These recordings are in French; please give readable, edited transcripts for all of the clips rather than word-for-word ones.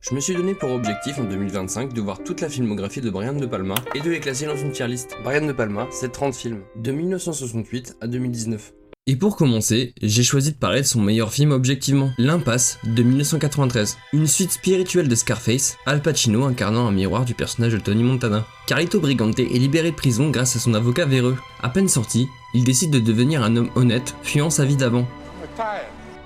Je me suis donné pour objectif en 2025 de voir toute la filmographie de Brian De Palma et de les classer dans une tier list. Brian De Palma, c'est 30 films, de 1968 à 2019. Et pour commencer, j'ai choisi de parler de son meilleur film objectivement, L'Impasse de 1993. Une suite spirituelle de Scarface, Al Pacino incarnant un miroir du personnage de Tony Montana. Carlito Brigante est libéré de prison grâce à son avocat véreux. À peine sorti, il décide de devenir un homme honnête, fuyant sa vie d'avant.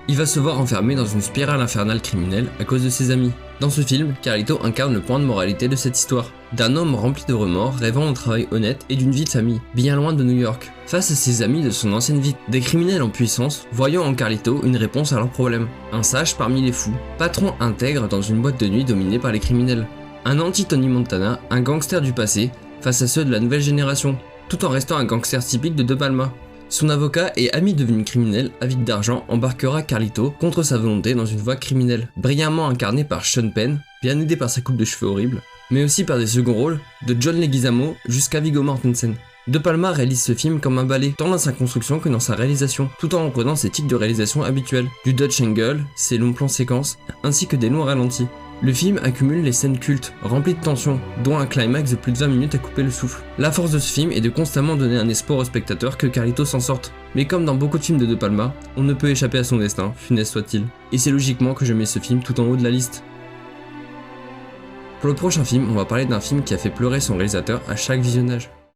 Il va se voir enfermé dans une spirale infernale criminelle à cause de ses amis. Dans ce film, Carlito incarne le point de moralité de cette histoire. D'un homme rempli de remords, rêvant d'un travail honnête et d'une vie de famille, bien loin de New York. Face à ses amis de son ancienne vie, des criminels en puissance, voyant en Carlito une réponse à leurs problèmes. Un sage parmi les fous, patron intègre dans une boîte de nuit dominée par les criminels. Un anti-Tony Montana, un gangster du passé, face à ceux de la nouvelle génération, tout en restant un gangster typique de De Palma. Son avocat et ami devenu criminel, avide d'argent, embarquera Carlito contre sa volonté dans une voie criminelle, brillamment incarné par Sean Penn, bien aidé par sa coupe de cheveux horrible, mais aussi par des seconds rôles, de John Leguizamo jusqu'à Viggo Mortensen. De Palma réalise ce film comme un ballet, tant dans sa construction que dans sa réalisation, tout en reprenant ses tics de réalisation habituels, du Dutch Angle, ses longs plans séquences, ainsi que des longs ralentis. Le film accumule les scènes cultes, remplies de tension, dont un climax de plus de 20 minutes à couper le souffle. La force de ce film est de constamment donner un espoir aux spectateurs que Carlito s'en sorte. Mais comme dans beaucoup de films de Palma, on ne peut échapper à son destin, funeste soit-il. Et c'est logiquement que je mets ce film tout en haut de la liste. Pour le prochain film, on va parler d'un film qui a fait pleurer son réalisateur à chaque visionnage.